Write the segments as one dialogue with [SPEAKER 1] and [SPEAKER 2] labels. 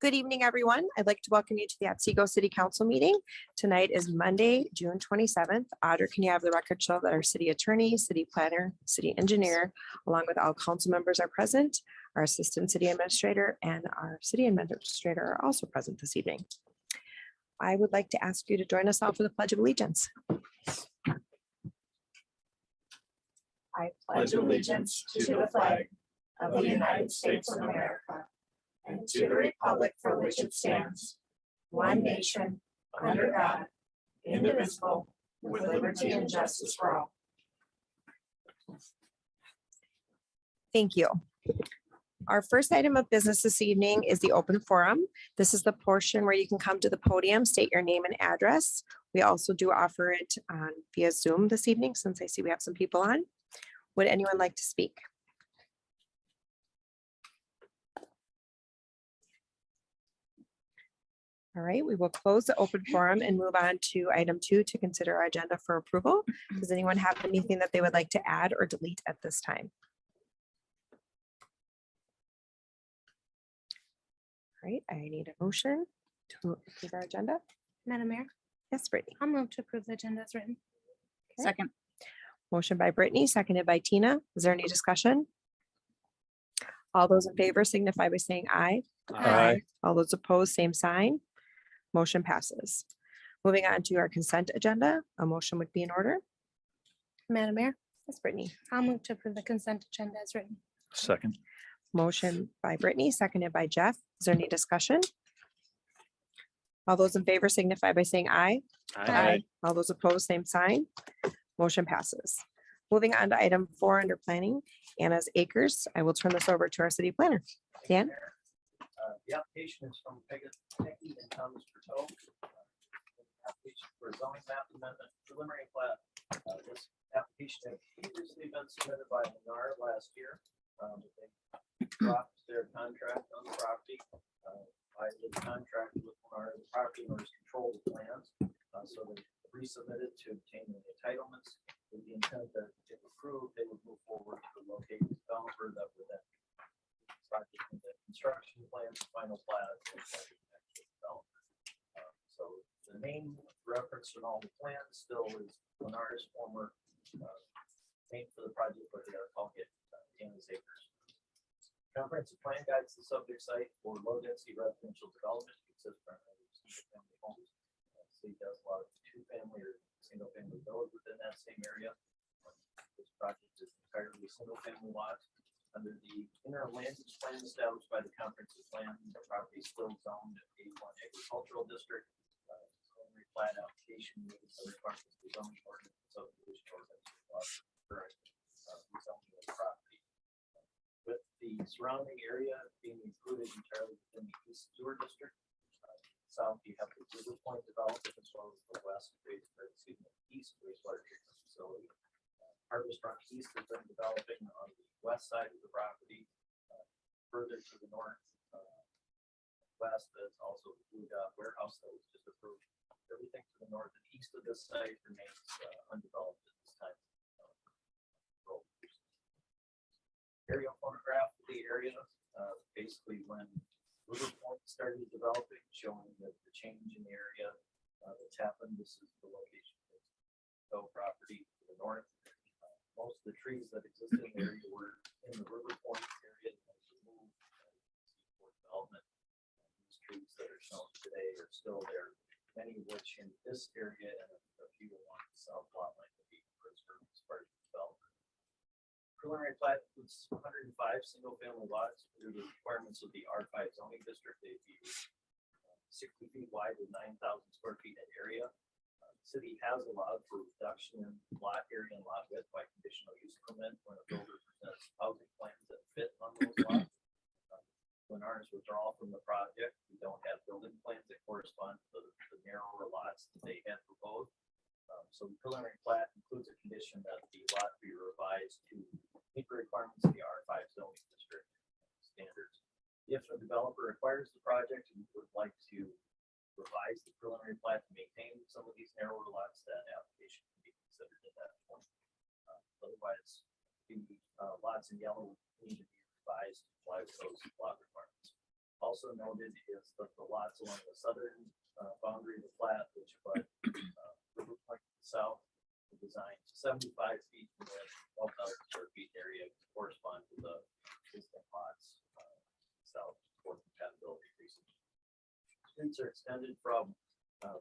[SPEAKER 1] Good evening, everyone. I'd like to welcome you to the Otsego City Council meeting. Tonight is Monday, June 27th. Audra, can you have the record show that our city attorney, city planner, city engineer, along with all council members are present. Our assistant city administrator and our city administrator are also present this evening. I would like to ask you to join us all for the Pledge of Allegiance. I
[SPEAKER 2] pledge allegiance to the flag of the United States of America and to the republic for which it stands, one nation, under God, indivisible, with liberty and justice for all.
[SPEAKER 1] Thank you. Our first item of business this evening is the open forum. This is the portion where you can come to the podium, state your name and address. We also do offer it via Zoom this evening, since I see we have some people on. Would anyone like to speak? All right, we will close the open forum and move on to item 2 to consider our agenda for approval. Does anyone have anything that they would like to add or delete at this time? All right, I need a motion to approve our agenda.
[SPEAKER 3] Madam Mayor,
[SPEAKER 1] Yes, Brittany.
[SPEAKER 3] I'll move to approve the agenda as written.
[SPEAKER 1] Okay.
[SPEAKER 3] Second.
[SPEAKER 1] Motion by Brittany, seconded by Tina. Is there any discussion? All those in favor signify by saying aye.
[SPEAKER 2] Aye.
[SPEAKER 1] All those opposed, same sign. Motion passes. Moving on to our consent agenda, a motion would be in order.
[SPEAKER 3] Madam Mayor,
[SPEAKER 1] Yes, Brittany.
[SPEAKER 3] I'll move to approve the consent agenda as written.
[SPEAKER 2] Second.
[SPEAKER 1] Motion by Brittany, seconded by Jeff. Is there any discussion? All those in favor signify by saying aye.
[SPEAKER 3] Aye.
[SPEAKER 1] All those opposed, same sign. Motion passes. Moving on to item 4 under planning, Anna's Acres. I will turn this over to our city planner. Dan?
[SPEAKER 4] The application is from Peggy and Thomas Berto. Application for a zoning map amendment preliminary plat. This application had previously been submitted by Menard last year. They dropped their contract on the property. I did contract with Menard, the property owners control the plans. So they resubmitted to obtain the entitlements with the intent that if approved, they would move forward to locate the developer that would then project with the construction plans, final plat. So the main reference in all the plans still is Lenar's former name for the project, but they are calling it Anna's Acres. Comprehensive plan guides the subject site for low density residential development. It consists primarily of single family homes. City does a lot of 2-family or single family villas within that same area. This project is entirely single family lots. Under the interim land use plan established by the comprehensive plan, the property is still zoned A1 agricultural district. Preliminary plat application meets the requirements of the zoning ordinance, subdivision ordinance, current rezoning of the property. With the surrounding area being included entirely within the East Sewer District. South, you have the River Point development as well as the west, east wastewater treatment facility. Harvest Rock East has been developing on the west side of the property. Further to the north, west, there's also the Blue Dot warehouse that was just approved. Everything to the north and east of this site remains undeveloped at this time. Aerial photograph of the area, basically when River Point started developing, showing the change in the area that's happened. This is the location of the property to the north. Most of the trees that existed in the area were in the River Point area that was removed for development. These trees that are shown today are still there, many of which in this area and a few along the south lot line will be preserved as part of the development. Preliminary plat includes 105 single family lots through the requirements of the R5 zoning district. They'd be 60 feet wide with 9,000 square feet in area. The city has allowed for reduction in lot area and lot width by conditional use permit when a builder presents housing plans that fit on those lots. When ours withdrawal from the project, we don't have building plans that correspond to the narrower lots that they had proposed. So the preliminary plat includes a condition that the lot be revised to meet the requirements of the R5 zoning district standards. If a developer acquires the project and would like to revise the preliminary plat to maintain some of these narrower lots, that application can be considered at that point. Otherwise, the lots in yellow need to be revised to comply with those lot requirements. Also noted is that the lots along the southern boundary of the plat, which abut River Point to the south, are designed 75 feet from the 12,000 square feet area correspond to the existing lots south for compatibility reasons. Streets are extended from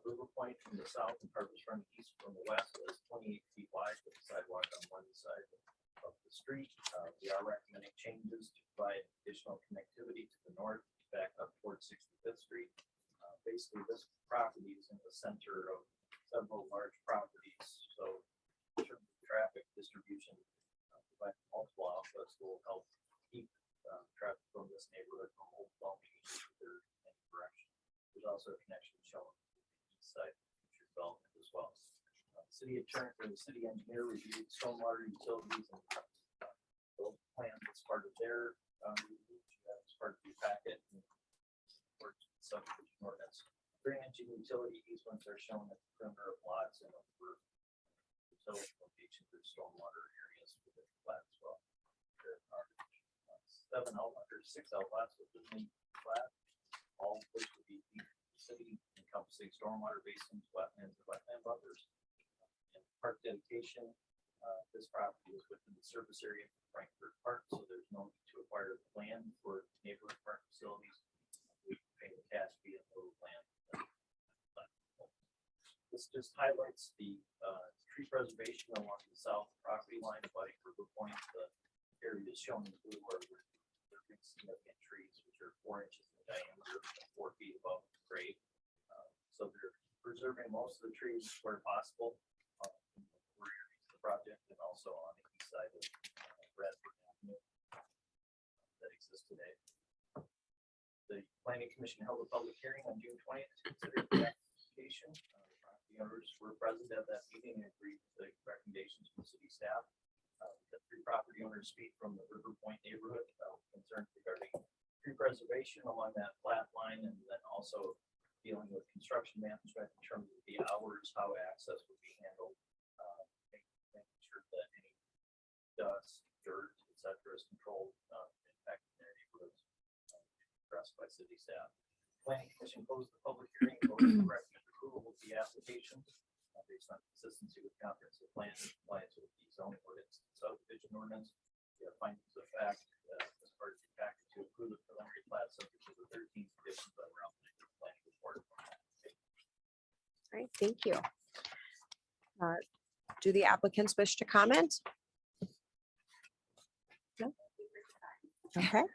[SPEAKER 4] River Point from the south and Harvest from the east from the west is 28 feet wide with a sidewalk on one side of the street. We are recommending changes to provide additional connectivity to the north back up towards 65th Street. Basically, this property is in the center of several large properties. So in terms of traffic distribution, provide multiple outlets will help keep traffic from this neighborhood from overwhelming either any direction. There's also a connection shown on the east side of future development as well. City attorney for the city engineer reviewed stormwater utilities and build plans as part of their review. As part of the packet. Subdivision ordinance. Drainage and utility easements are shown at the perimeter of lots and over utility locations or stormwater areas within the plat as well. There are 6 outlots within the plat, all of which would be city encompassing stormwater basins, wetlands, and wetland buffers. And park dedication, this property is within the service area of Frankfurt Park, so there's no need to acquire the land for neighborhood park facilities. We pay the cash fee in lieu of land. This just highlights the tree preservation along the south property line of River Point. The area is shown in blue where there are significant trees which are 4 inches in diameter, 4 feet above grade. So they're preserving most of the trees where possible in the rear areas of the project and also on the east side of Bradford Avenue that exists today. The planning commission held a public hearing on June 20th to consider the application. The owners were present at that meeting and agreed with the recommendations from city staff. The 3 property owners speak from the River Point neighborhood concerns regarding tree preservation along that flat line, and then also dealing with construction management in terms of the hours, how access would be handled, making sure that any dust, dirt, etc. is controlled, impacting their neighborhoods. Addressed by city staff. Planning commission closed the public hearing and voted to recommend approval of the application based on consistency with comprehensive plan and compliance with the zoning ordinance and subdivision ordinance. We have findings of fact as part of the package to approve the preliminary plat subject to the 13 conditions that were outlined in the planning report.
[SPEAKER 1] All right, thank you. Do the applicants wish to comment? No? Okay.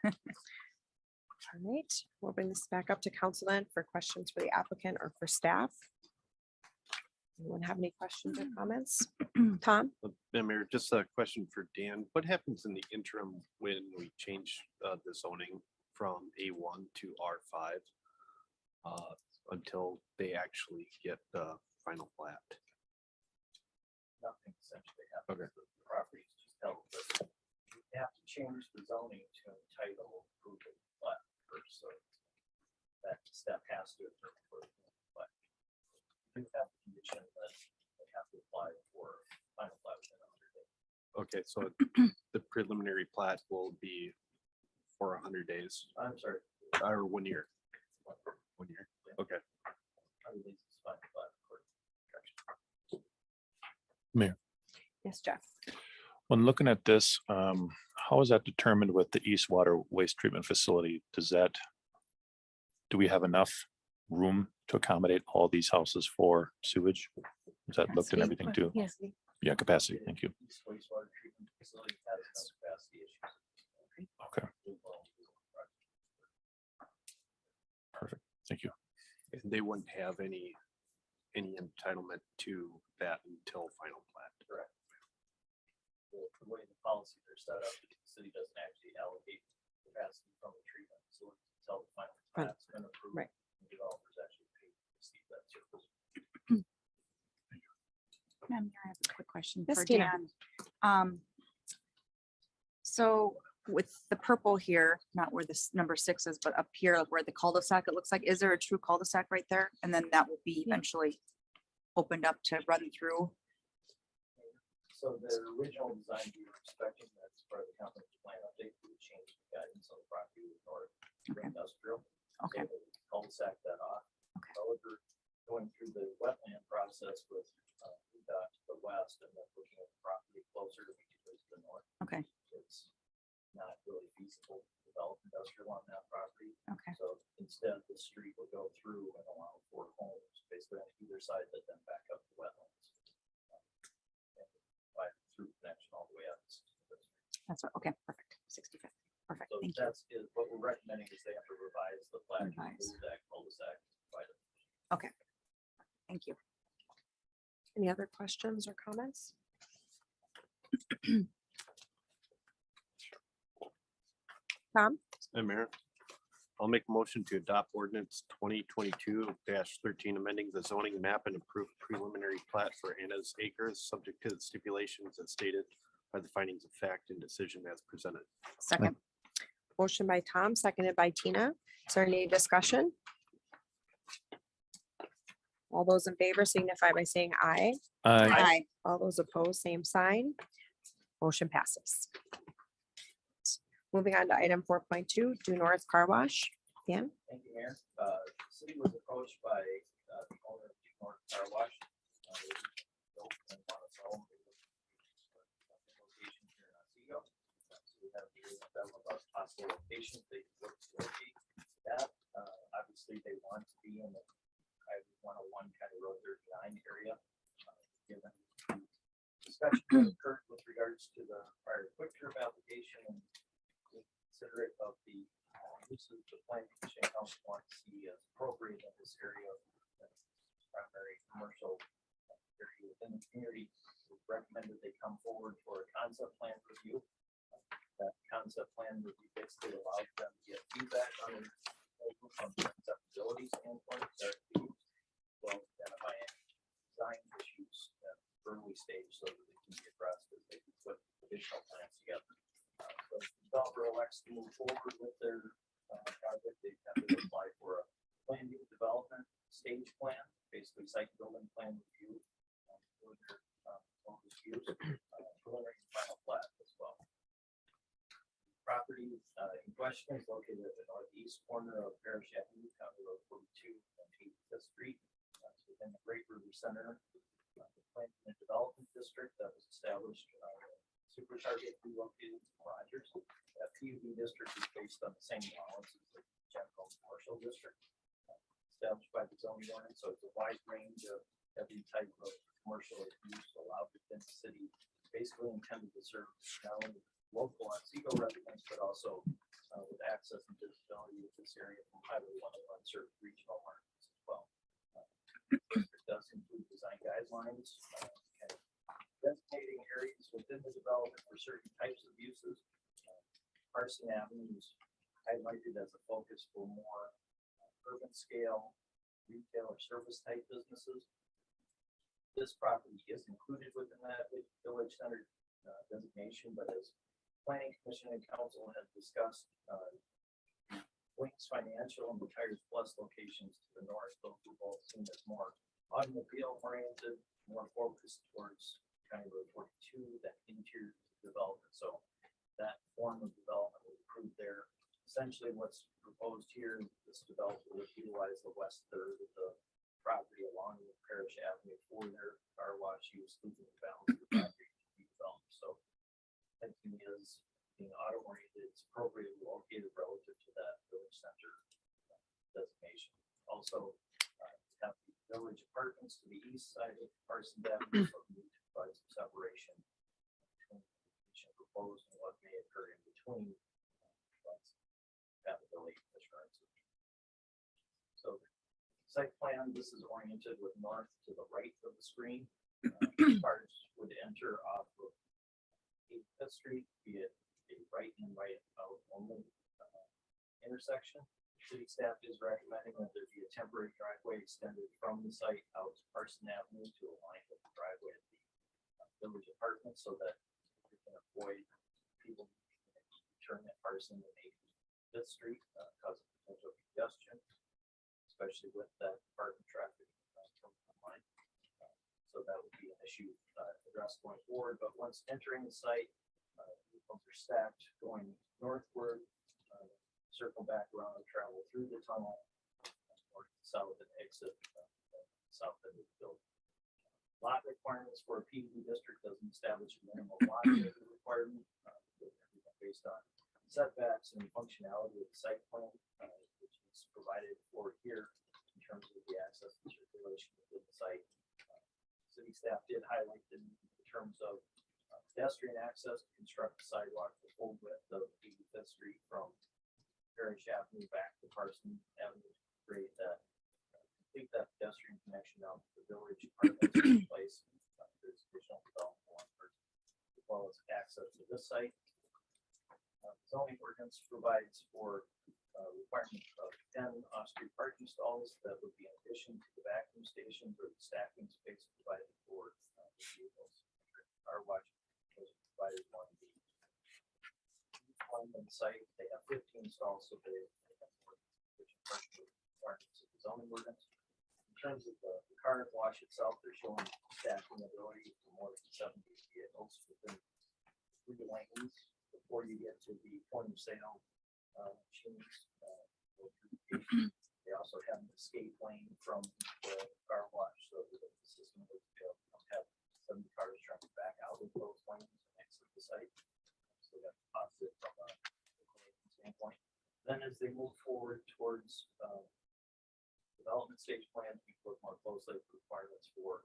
[SPEAKER 1] All right, we'll bring this back up to council then for questions for the applicant or for staff. Anyone have any questions or comments? Tom?
[SPEAKER 5] Madam Mayor, just a question for Dan. What happens in the interim when we change the zoning from A1 to R5 until they actually get the final plat?
[SPEAKER 4] Nothing essentially happens.
[SPEAKER 5] Okay.
[SPEAKER 4] The property is just held, but you have to change the zoning to entitle approval plat first, so that step has to occur first. But you have a condition that they have to apply for final plat within 100 days.
[SPEAKER 5] Okay, so the preliminary plat will be for 100 days
[SPEAKER 4] I'm sorry.
[SPEAKER 5] or 1 year. 1 year. Okay.
[SPEAKER 4] I release this final plat according to direction.
[SPEAKER 1] Yes, Jeff.
[SPEAKER 6] When looking at this, how is that determined with the East Water Waste Treatment Facility? Do we have enough room to accommodate all these houses for sewage? Is that looked in everything too?
[SPEAKER 3] Yeah.
[SPEAKER 6] Yeah, capacity. Thank you.
[SPEAKER 4] East wastewater treatment facility has no capacity issues.
[SPEAKER 6] Okay, perfect. Thank you.
[SPEAKER 5] And they wouldn't have any entitlement to that until final plat.
[SPEAKER 4] Correct. The way the policies are set up, the city doesn't actually allocate capacity from the treatment facility until the final plat's been approved.
[SPEAKER 1] Right.
[SPEAKER 4] The developers actually pay to receive that service.
[SPEAKER 7] Madam Mayor, I have a quick question
[SPEAKER 1] Yes,
[SPEAKER 7] for
[SPEAKER 1] Tina.
[SPEAKER 7] Dan. So with the purple here, not where this number 6 is, but up here where the cul-de-sac, it looks like, is there a true cul-de-sac right there? And then that will be eventually opened up to run through.
[SPEAKER 4] So the original design we were expecting that's part of the company's plan update, we would change the guidance on the property with north for
[SPEAKER 7] Okay.
[SPEAKER 4] industrial.
[SPEAKER 7] Okay.
[SPEAKER 4] It's not really feasible to develop industrial on that property.
[SPEAKER 7] Okay.
[SPEAKER 4] So instead, the street will go through and allow for homes basically on either side that then back up the wetlands. And by through connection all the way up.
[SPEAKER 7] That's what, okay, perfect. 65. Perfect.
[SPEAKER 4] So
[SPEAKER 7] Thank you.
[SPEAKER 4] that's what we're recommending is they have to revise the plat, to
[SPEAKER 7] Revise.
[SPEAKER 4] remove that cul-de-sac.
[SPEAKER 7] Okay. Thank you.
[SPEAKER 1] Any other questions or comments? Tom,
[SPEAKER 5] Madam Mayor, I'll make a motion to adopt ordinance 2022-13, amending the zoning map and approve preliminary plat for Anna's Acres, subject to the stipulations as stated by the findings of fact and decision as presented.
[SPEAKER 7] Second.
[SPEAKER 1] motion by Tom, seconded by Tina. Is there any discussion? All those in favor signify by saying aye.
[SPEAKER 7] Aye.
[SPEAKER 1] All those opposed, same sign. Motion passes. Moving on to item 4.2, due north car wash. Dan?
[SPEAKER 4] Thank you, Mayor. The city was approached by the owner of Due North Car Wash. They built in Otsego. Location here in Otsego. So we have to hear them about possible locations they could look to locate that. Obviously, they want to be in the I-101 County Road 39 area. Given the discussion that occurred with regards to the prior quick trip application and considerate of the uses the planning commission council wants to see as appropriate in this area. Primary commercial area within the community, we recommended they come forward for a concept plan review. That concept plan review basically allows them to get feedback on their from the acceptability standpoint, well, identify any design issues at early stage so that they can be addressed as they can put additional plans together. So the developer elects to move forward with their project. They have to apply for a plan unit development stage plan, basically site building plan review for their use, preliminary and final plat as well. Property in question is located at the northeast corner of Parish Avenue, County Road 42 and 85th Street. It's within the Great River Center, the Plan and Development District that was established. Super target relocated to Rogers. That PUD district is based on the same allowance as the general commercial district established by the zoning ordinance. So it's a wide range of every type of commercial use allowed within the city. Basically intended to serve not only local Otsego residents, but also with access and visibility with this area from Highway 101 served regional markets as well. It does include design guidelines and designating areas within the development for certain types of uses. Carson Avenue is highlighted as a focus for more urban scale retail or service type businesses. This property is included within that village center designation, but as planning commission and council have discussed, Wings Financial and the Tires Plus locations to the north, those were both seen as more automobile oriented, more focused towards County Road 42, that interior development. So that form of development was approved there. Essentially what's proposed here, this developer would utilize the west third of the property along with Parish Avenue for their car wash use, leaving the balance of the property to be developed. So thinking is being auto oriented, it's appropriately located relative to that village center designation. Also have the village apartments to the east side of Parsons Avenue, so we need to provide some separation between the proposed and what may occur in between. Compatibility assurances. So the site plan, this is oriented with north to the right of the screen. Cars would enter off of 85th Street, be it a right and right out only intersection. City staff is recommending that there be a temporary driveway extended from the site out to Parson Avenue to align with the driveway at the village apartment so that we can avoid people turning at Parson and 85th Street, causing potential congestion, especially with that apartment traffic coming online. So that would be an issue addressed going forward. But once entering the site, vehicles are stacked going northward, circle back around and travel through the tunnel, north to south and exit south end of the building. Lot requirements for a PUD district doesn't establish a minimum lot area requirement. and functionality of the site plan, which is provided for here in terms of the access and circulation within the site. City staff did highlight in terms of pedestrian access to construct a sidewalk the full width of 85th Street from Parish Avenue back to Parson Avenue to create that, complete that pedestrian connection out to the village apartments in place. There's additional development along Parson, as well as access to this site. Zoning ordinance provides for requirement of 10 off-street parking stalls that would be in addition to the vacuum stations or the stacking space provided for the vehicles. Car wash was provided on the site. They have 15 stalls, so they have requirements of the zoning ordinance. In terms of the car wash itself, they're showing stacking ability for more than 70 vehicles within 3 lanes before you get to the point of sale machines. They also have an escape lane from the car wash, so that the system would have 70 cars trying to back out of those lanes and exit the site. So that's positive from a standpoint. Then as they move forward towards development stage plans, we look more closely at the requirements for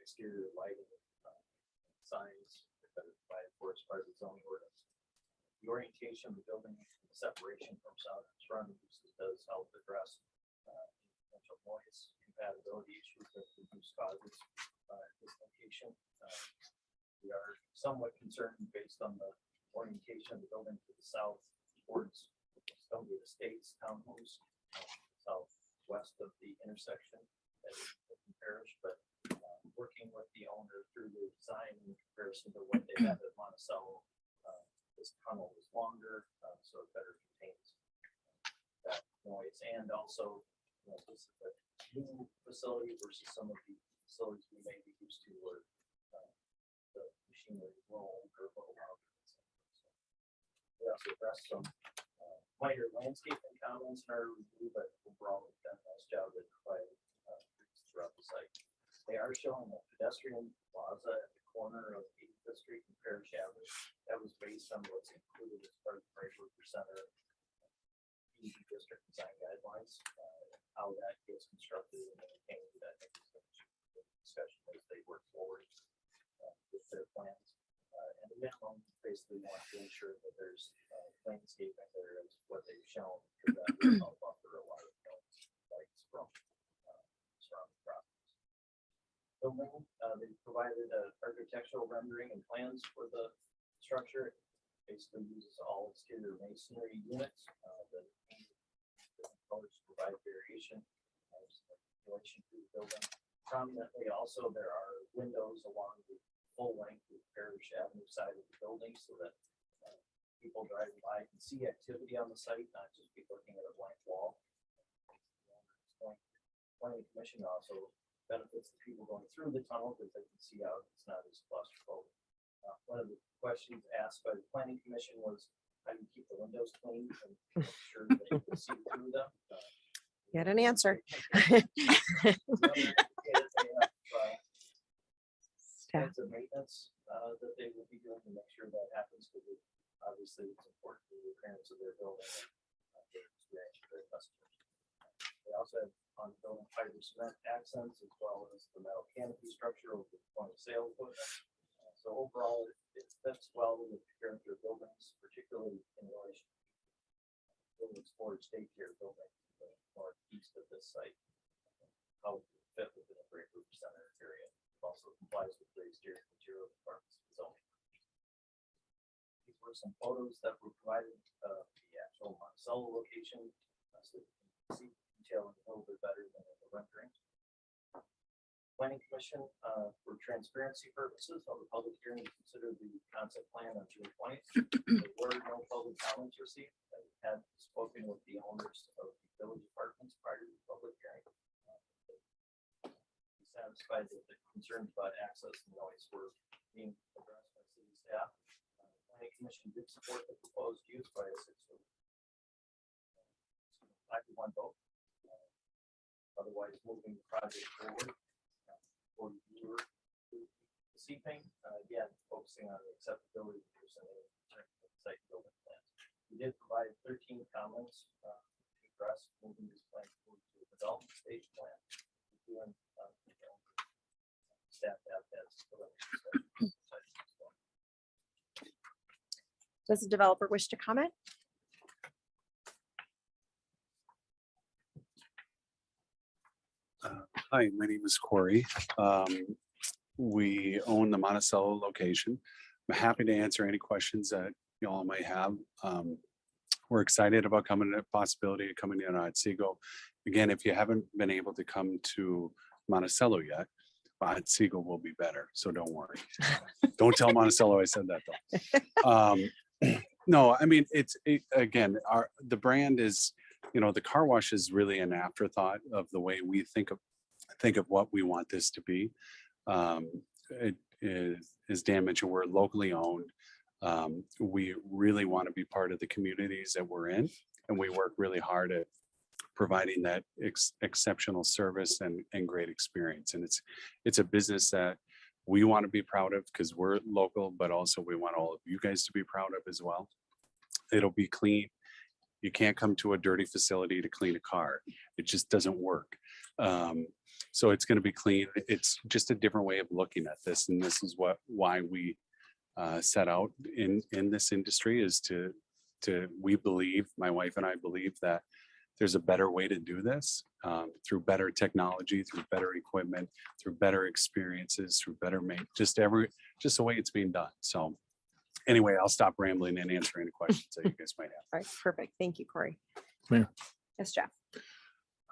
[SPEAKER 4] exterior lighting, signs that are provided for as part of the zoning ordinance. The orientation of the building, the separation from south and surrounding uses does help address potential noise compatibility issues that reduce causes at this location. We are somewhat concerned based on the orientation of the building to the south towards Stonegate Estates townhomes, southwest of the intersection at Oakland Parish, but working with the owner through the design in comparison to what they have at Monticello. This tunnel is longer, so it better contains that noise. And also, this is a new facility versus some of the facilities we may be used to where the machinery is a little older, a little louder. We also addressed some minor landscaping comments in our review, but overall we've done a nice job at providing throughout the site. They are showing a pedestrian plaza at the corner of 85th Street and Parish Avenue. That was based on what's included as part of the Price Worker Center district design guidelines. How that gets constructed and maintained, I think is going to be a discussion as they work forward with their plans. And the minimum basically want to ensure that there's landscaping there is what they've shown, because that will help buffer a lot of lights from surrounding properties. Building, they provided architectural rendering and plans for the structure. It basically uses all exterior masonry units that colors provide variation relation to the building. Prominently also there are windows along the full length of the Parish Avenue side of the building so that people driving by can see activity on the site, not just be looking at a blank wall. Planning Commission also benefits the people going through the tunnel because they can see out. It's not as claustrophobic. One of the questions asked by the Planning Commission was, how do you keep the windows clean and make sure that you can see through them?
[SPEAKER 1] Get an answer.
[SPEAKER 4] Types of maintenance that they will be doing to make sure that happens, because obviously it's important to the appearance of their building and their experience for their customers. They also have on the building fiber cement accents as well as the metal canopy structure over the point of sale equipment. So overall, it fits well with the character of buildings, particularly in relation to buildings storage daycare building northeast of this site. How it would fit within a great group center area. It also complies with the exterior material requirements of the zoning. These were some photos that were provided of the actual Monticello location, so you can see detail a little bit better than in the rendering. Planning Commission, for transparency purposes, of the public hearing, consider the concept plan on June 20th. There were no public comments received. I had spoken with the owners of the village apartments prior to the public hearing. Be satisfied that the concerns about access and noise were being addressed by city staff. Planning Commission did support the proposed use by a 5-1 vote. Otherwise, moving the project forward. For you this evening, again, focusing on the acceptability of the site building plans. We did provide comments to address moving this plan forward to a development stage plan. Doing, staff has.
[SPEAKER 1] Does the developer wish to comment?
[SPEAKER 8] Hi, my name is Corey. We own the Monticello location. I'm happy to answer any questions that you all might have. We're excited about coming to possibility of coming in on Otsego. Again, if you haven't been able to come to Monticello yet, Otsego will be better, so don't worry. Don't tell Monticello I said that though. No, I mean, again, the brand is, the car wash is really an afterthought of the way we think of what we want this to be. It is Dan mentioned, we're locally owned. We really want to be part of the communities that we're in, and we work really hard at providing that exceptional service and great experience. And it's a business that we want to be proud of because we're local, but also we want all of you guys to be proud of as well. It'll be clean. You can't come to a dirty facility to clean a car. It just doesn't work. So it's going to be clean. It's just a different way of looking at this. And this is why we set out in this industry is we believe, my wife and I believe that there's a better way to do this through better technology, through better equipment, through better experiences, through better just the way it's being done. So anyway, I'll stop rambling and answer any questions that you guys might have.
[SPEAKER 1] All right, perfect. Thank you, Corey.
[SPEAKER 6] Mayor.
[SPEAKER 1] Yes, Jeff.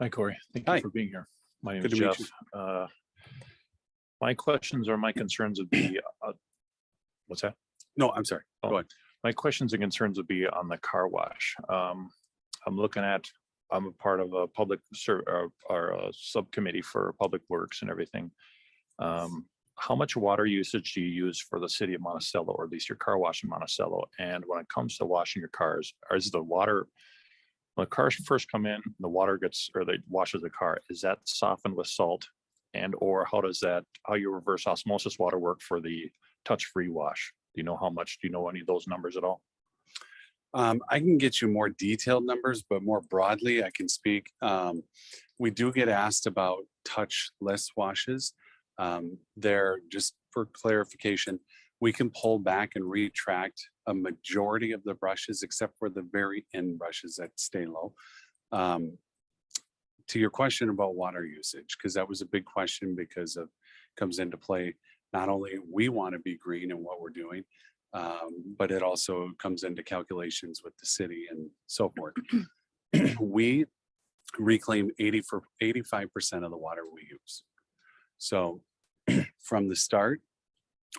[SPEAKER 6] Hi, Corey. Thank
[SPEAKER 8] Hi.
[SPEAKER 6] you for being here. My name
[SPEAKER 8] Good
[SPEAKER 6] is
[SPEAKER 8] to meet
[SPEAKER 6] Jeff. My questions or my concerns would be, what's that?
[SPEAKER 8] No, I'm sorry.
[SPEAKER 6] Oh.
[SPEAKER 8] Go ahead.
[SPEAKER 6] My questions and concerns would be on the car wash. I'm a part of a public or a subcommittee for public works and everything. How much water usage do you use for the city of Monticello, or at least your car wash in Monticello? And when it comes to washing your cars, is the water, when the cars first come in, the water washes the car, is that softened with salt? And or how you reverse osmosis water work for the touch-free wash? Do you know any of those numbers at all?
[SPEAKER 8] I can get you more detailed numbers, but more broadly, I can speak. We do get asked about touchless washes. They're, just for clarification, we can pull back and retract a majority of the brushes, except for the very end brushes that stay low. To your question about water usage, because that was a big question, because of comes into play. Not only we want to be green in what we're doing, but it also comes into calculations with the city and so forth. We reclaim 85% of the water we use. So from the start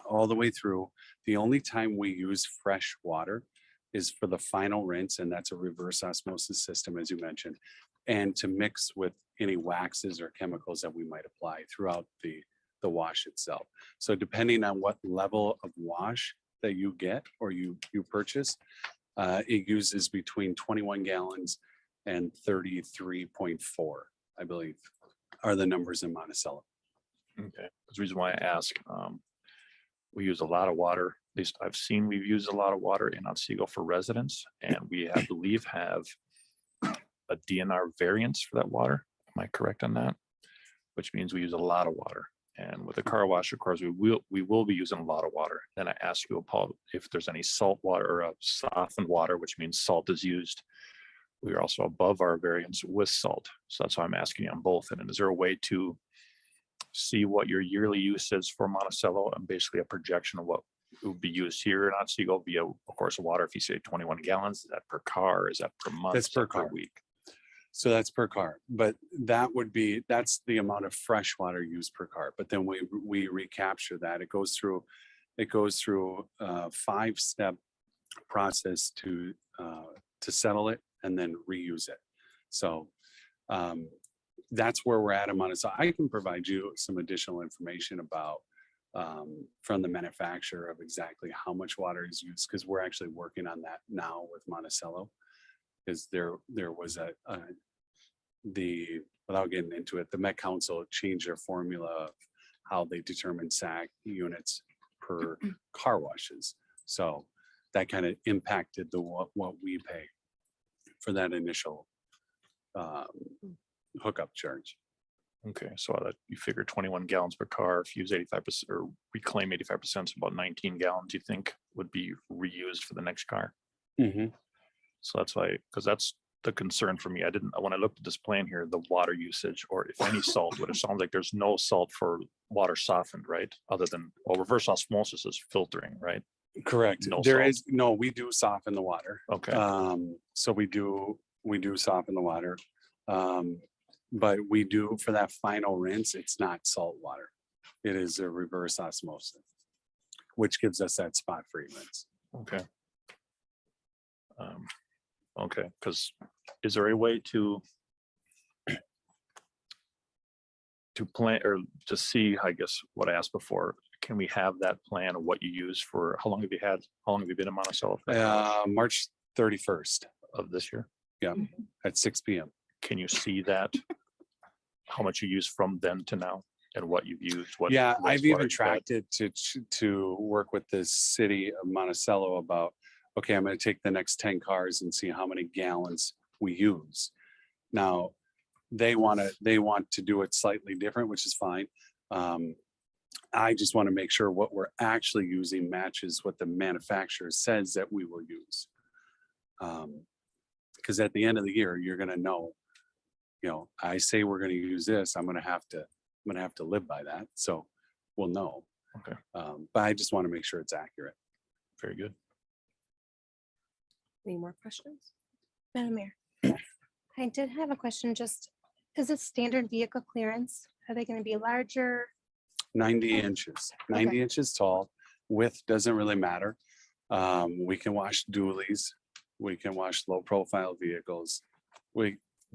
[SPEAKER 8] all the way through, the only time we use fresh water is for the final rinse, and that's a reverse osmosis system, as you mentioned, and to mix with any waxes or chemicals that we might apply throughout the wash itself. So depending on what level of wash that you get or you purchase, it uses between 21 gallons and 33.4, I believe, are the numbers in Monticello.
[SPEAKER 6] Okay, that's the reason why I ask. We use a lot of water. At least I've seen we've used a lot of water in Otsego for residents, and we I believe have a DNR variance for that water. Am I correct on that? Which means we use a lot of water. And with the car wash, of course, we will be using a lot of water. Then I ask you, Paul, if there's any salt water or softened water, which means salt is used. We are also above our variance with salt. So that's why I'm asking you on both. And is there a way to see what your yearly use is for Monticello and basically a projection of what would be used here in Otsego via, of course, water? If you say 21 gallons, is that per car? Is that per month?
[SPEAKER 8] That's per
[SPEAKER 6] Is that
[SPEAKER 8] car.
[SPEAKER 6] week?
[SPEAKER 8] So that's per car, but that's the amount of fresh water used per car. But then we recapture that. It goes through a 5-step process to settle it and then reuse it. So that's where we're at in Monticello. I can provide you some additional information about from the manufacturer of exactly how much water is used, because we're actually working on that now with Monticello. Because there was without getting into it, the Met Council changed their formula of how they determine SAC units per car washes. So that kind of impacted what we pay for that initial hookup charge.
[SPEAKER 6] Okay, so that you figure 21 gallons per car, if you use 85% or reclaim 85%, so about 19 gallons, you think would be reused for the next car. So that's why, because that's the concern for me. When I looked at this plan here, the water usage, or if any salt, but it sounds like there's no salt for water softened, right? Other than, well, reverse osmosis is filtering, right?
[SPEAKER 8] Correct.
[SPEAKER 6] No
[SPEAKER 8] There
[SPEAKER 6] salt.
[SPEAKER 8] is, no, we do soften the water.
[SPEAKER 6] Okay,
[SPEAKER 8] So we do soften the water. But we do, for that final rinse, it's not salt water. It is a reverse osmosis, which gives us that spot-free rinse.
[SPEAKER 6] okay. Okay, because is there a way to plan or to see, I guess, what I asked before, can we have that plan of what you use for, how long have you been in Monticello?
[SPEAKER 8] March 31st
[SPEAKER 6] Of this year?
[SPEAKER 8] at 6 p.m.
[SPEAKER 6] Can you see that? How much you use from then to now and what you've used? What
[SPEAKER 8] Yeah, I've
[SPEAKER 6] wastewater
[SPEAKER 8] even
[SPEAKER 6] you've had?
[SPEAKER 8] tracked it to work with the city of Monticello about, okay, I'm gonna take the next 10 cars and see how many gallons we use. Now, they want to do it slightly different, which is fine. I just want to make sure what we're actually using matches what the manufacturer says that we will use. Because at the end of the year, you're gonna know, I say we're gonna use this, I'm gonna have to live by that. So we'll know.
[SPEAKER 6] Okay.
[SPEAKER 8] But I just want to make sure it's accurate.
[SPEAKER 6] Very good.
[SPEAKER 1] Any more questions?
[SPEAKER 3] Madam Mayor. I did have a question, just, is it standard vehicle clearance? Are they going to be larger?
[SPEAKER 8] 90 inches, 90 inches tall. Width doesn't really matter. We can wash dualies. We can wash low profile vehicles.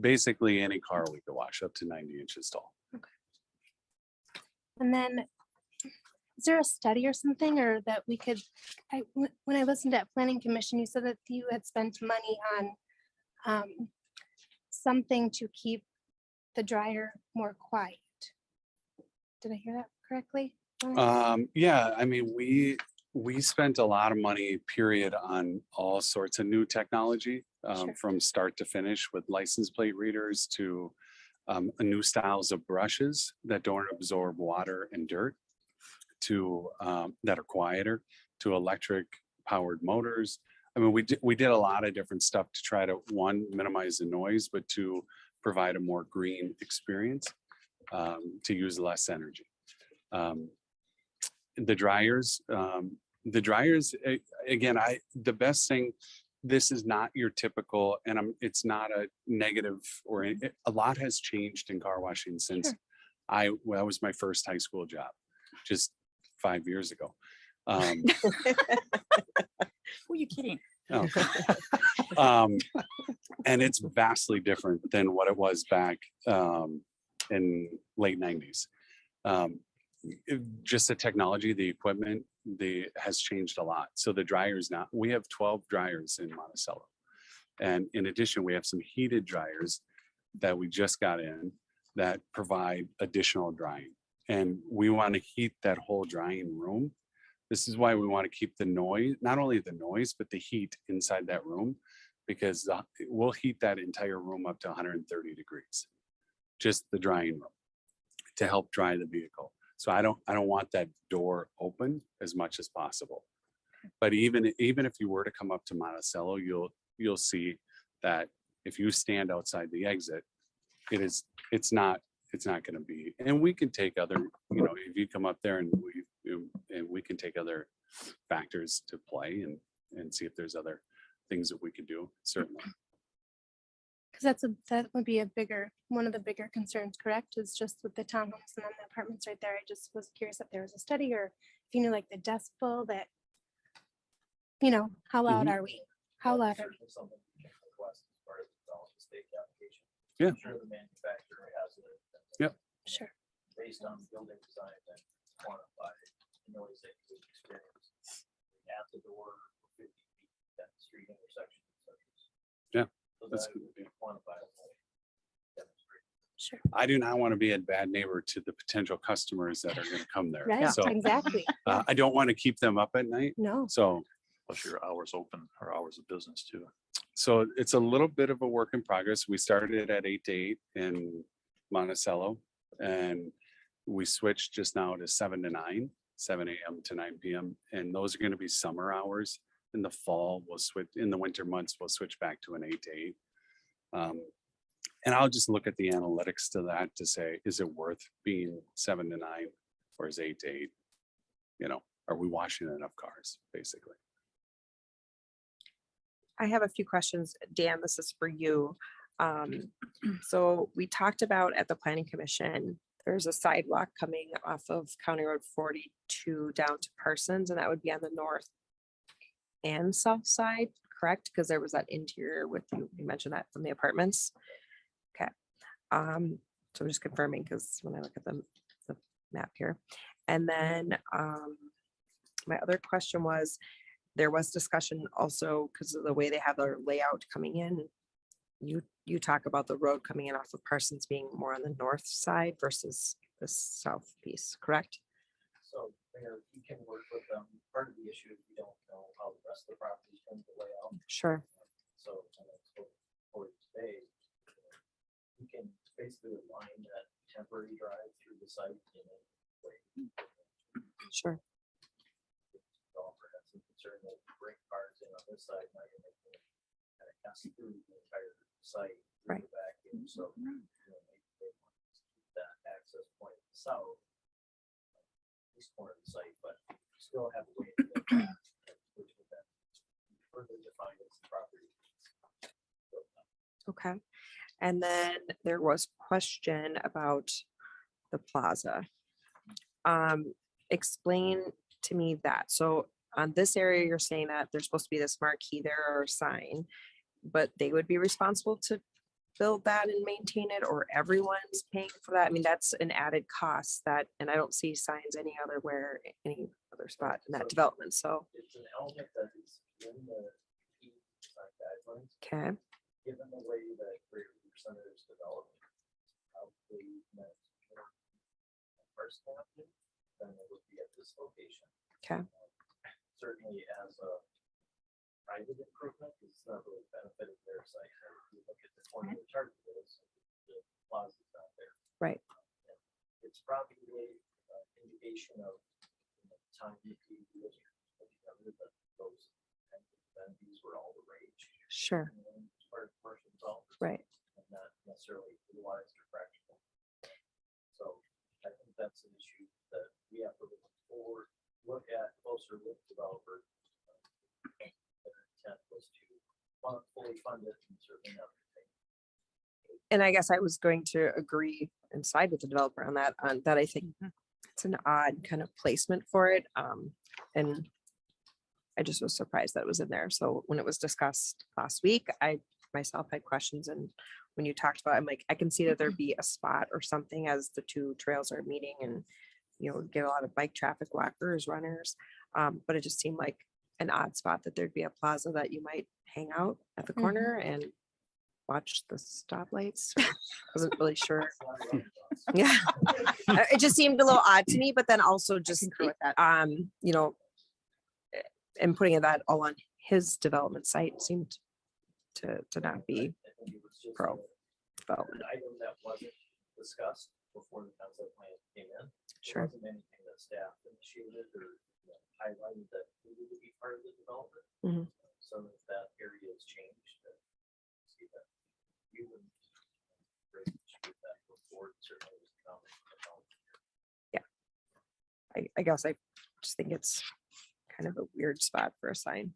[SPEAKER 8] Basically any car we could wash up to 90 inches tall.
[SPEAKER 3] And then, is there a study or something, or that we could, when I listened at Planning Commission, you said that you had spent money on something to keep the dryer more quiet. Did I hear that correctly?
[SPEAKER 8] Yeah, I mean, we spent a lot of money, period, on all sorts of new technology,
[SPEAKER 3] Sure.
[SPEAKER 8] from start to finish, with license plate readers to new styles of brushes that don't absorb water and dirt, to that are quieter, to electric powered motors. I mean, we did a lot of different stuff to try to, one, minimize the noise, but to provide a more green experience, to use less energy. The dryers, again, the best thing, this is not your typical, and it's not a negative, or a lot has changed in car washing since that was my first high school job, just 5 years ago.
[SPEAKER 7] Who are you kidding?
[SPEAKER 8] Oh. And it's vastly different than what it was back in late 90s. Just the technology, the equipment, has changed a lot. So the dryers now, we have 12 dryers in Monticello. And in addition, we have some heated dryers that we just got in that provide additional drying. And we want to heat that whole drying room. This is why we want to keep the noise, not only the noise, but the heat inside that room, because we'll heat that entire room up to 130 degrees, just the drying room, to help dry the vehicle. So I don't want that door open as much as possible. But even if you were to come up to Monticello, you'll see that if you stand outside the exit, it's not going to be. And we can take other, if you come up there and we can take other factors to play and see if there's other things that we could do, certainly.
[SPEAKER 3] Because that would be one of the bigger concerns, correct? Is just with the townhomes and then the apartments right there. I just was curious if there was a study, or if you knew like the decibel that, how loud are we? How loud are we?
[SPEAKER 4] Certainly something we can request as part of the development state application.
[SPEAKER 8] Yeah.
[SPEAKER 4] I'm sure the manufacturer has it.
[SPEAKER 8] Yep.
[SPEAKER 3] Sure.
[SPEAKER 4] Based on building design and quantify the noise that you would experience at the door, 50 feet at the street intersection.
[SPEAKER 8] Yeah,
[SPEAKER 4] So
[SPEAKER 8] that's
[SPEAKER 4] that
[SPEAKER 8] good.
[SPEAKER 4] would be quantifiable. Demonstrate.
[SPEAKER 3] Sure.
[SPEAKER 8] I do not want to be a bad neighbor to the potential customers that are going to come there.
[SPEAKER 3] Right,
[SPEAKER 8] So
[SPEAKER 3] exactly.
[SPEAKER 8] I don't want to keep them up at night.
[SPEAKER 3] No,
[SPEAKER 8] So
[SPEAKER 6] Plus your hours open or hours of business too.
[SPEAKER 8] So it's a little bit of a work in progress. We started at 8 to 8 in Monticello, and we switched just now to 7 to 9, 7 a.m. to 9 p.m. And those are going to be summer hours. In the fall, we'll switch, in the winter months, we'll switch back to an 8 to 8. And I'll just look at the analytics to that to say, is it worth being 7 to 9 or is 8 to 8? You know, are we washing enough cars, basically?
[SPEAKER 1] I have a few questions. Dan, this is for you. So we talked about at the planning commission, there's a sidewalk coming off of County Road 42 down to Parsons, and that would be on the north and south side, correct? Because there was that interior with you mentioned that from the apartments. Okay. So I'm just confirming because when I look at the map here. And then my other question was, there was discussion also because of the way they have their layout coming in. You talk about the road coming in off of Parsons being more on the north side versus the south piece, correct?
[SPEAKER 4] So Mayor, you can work with them. Part of the issue is we don't know how the rest of the property is going to lay out.
[SPEAKER 1] Sure.
[SPEAKER 4] So for today, you can basically align that temporary drive through the site in a way.
[SPEAKER 1] Sure.
[SPEAKER 4] Developer has some concern that bring cars in on this side, now you're making it kind of pass through the entire site. through
[SPEAKER 1] Right.
[SPEAKER 4] the back end. So, you know, maybe they want to keep that access point south, this corner of the site, but still have a way to get back, which would then further define as the property.
[SPEAKER 1] Okay. And then there was question about the plaza. Explain to me that. So on this area, you're saying that there's supposed to be this marquee there or a sign, but they would be responsible to build that and maintain it, or everyone's paying for that? I mean, that's an added cost that, and I don't see signs any any other spot in that development. So,
[SPEAKER 4] It's an element that is in the key design guidelines,
[SPEAKER 1] okay,
[SPEAKER 4] given the way that greater center is developed. Probably meant more first avenue than it would be at this location.
[SPEAKER 1] okay,
[SPEAKER 4] Certainly as a private improvement, it's not really benefited their site. If you look at the corner of the chart, the plaza's out there.
[SPEAKER 1] right,
[SPEAKER 4] It's probably an indication of time you could use together, but those kind of venues were all the rage.
[SPEAKER 1] sure,
[SPEAKER 4] As part of commercial development.
[SPEAKER 1] right.
[SPEAKER 4] And not necessarily utilized or practical. So I think that's an issue that we have to look at closer with developer. Their intent was to fully fund it and certainly not.
[SPEAKER 1] And I guess I was going to agree and side with the developer on that, I think it's an odd kind of placement for it. And I just was surprised that it was in there. So when it was discussed last week, I myself had questions, and when you talked about it, I'm like, I can see that there'd be a spot or something as the two trails are meeting and, you know, get a lot of bike traffic, walkers, runners. But it just seemed like an odd spot that there'd be a plaza that you might hang out at the corner and watch the stoplights. Wasn't really sure. Yeah. It just seemed a little odd to me, but then also just, you know, and putting that all on his development site seemed to not be pro development.
[SPEAKER 4] An item that wasn't discussed before the concept plan came in.
[SPEAKER 1] Sure.
[SPEAKER 4] It wasn't anything that staff initiated or highlighted that needed to be part of the development.
[SPEAKER 1] Mhm.
[SPEAKER 4] So if that area has changed, then see that you would bring that report certainly was the comment.
[SPEAKER 1] I guess I just think it's kind of a weird spot for a sign.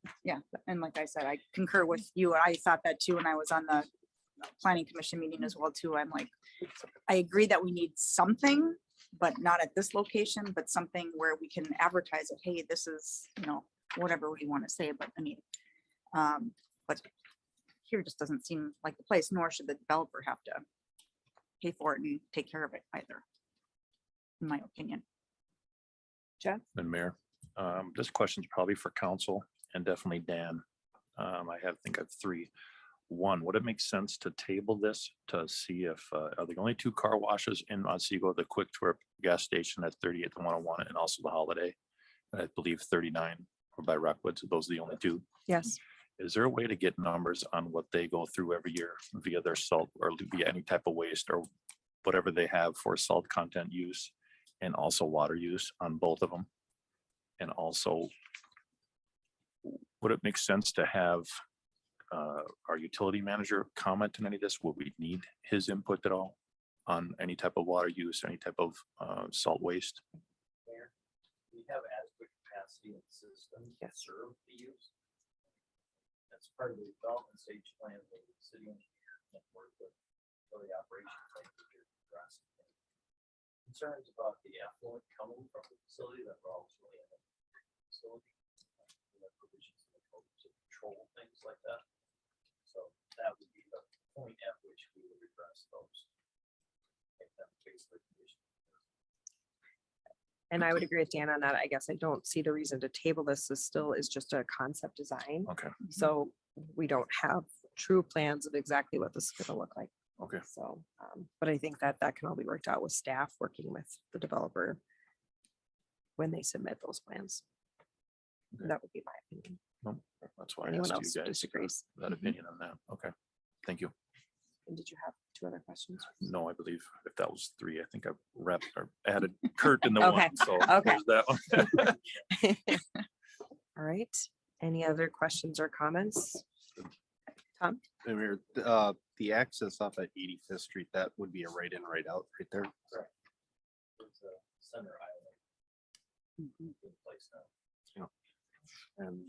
[SPEAKER 7] And like I said, I concur with you. I thought that too when I was on the planning commission meeting as well too. I'm like, I agree that we need something, but not at this location, but something where we can advertise it. Hey, this is, you know, whatever we want to say, but I mean, but here just doesn't seem like the place, nor should the developer have to pay for it and take care of it either, in my opinion.
[SPEAKER 6] And Mayor, this question's probably for council and definitely Dan. I think I have three. One, would it make sense to table this to see if, are the only two car washes in Otsego, the Quick Trip gas station at 38 to 101 and also the Holiday, and I believe 39 or by Rockwoods, those are the only two.
[SPEAKER 1] Yes.
[SPEAKER 6] is there a way to get numbers on what they go through every year via their salt or via any type of waste or whatever they have for salt content use and also water use on both of them? And also, would it make sense to have our utility manager comment on any of this? Would we need his input at all on any type of water use, any type of salt waste?
[SPEAKER 4] Mayor, we have adequate capacity in the system to
[SPEAKER 1] Yes.
[SPEAKER 4] serve the use. That's part of the development stage plan that the city engineer can work with for the operations. Like we did address. Concerns about the effluent coming from the facility that we're also in the facility. We have provisions in the code to control things like that. So that would be the point at which we would address those. Make them face the condition.
[SPEAKER 1] And I would agree with Dan on that. I guess I don't see the reason to table this. This still is just a concept design.
[SPEAKER 6] Okay,
[SPEAKER 1] So we don't have true plans of exactly what this is gonna look like.
[SPEAKER 6] okay.
[SPEAKER 1] So, but I think that that can all be worked out with staff working with the developer when they submit those plans.
[SPEAKER 6] Okay.
[SPEAKER 1] That would be my opinion.
[SPEAKER 6] That's why I
[SPEAKER 1] Anyone
[SPEAKER 6] asked
[SPEAKER 1] else
[SPEAKER 6] you guys
[SPEAKER 1] disagrees?
[SPEAKER 6] that opinion on that. Okay, thank you.
[SPEAKER 1] And did you have two other questions?
[SPEAKER 6] No, I believe if that was three, I think I wrapped or added Kurt in the
[SPEAKER 1] Okay,
[SPEAKER 6] one. So
[SPEAKER 1] okay.
[SPEAKER 6] there's that one.
[SPEAKER 1] All right. Any other questions or comments?
[SPEAKER 5] And we're, the access off at 85th Street, that would be a right in, right out right there.
[SPEAKER 4] It's a center island. In place now.
[SPEAKER 5] And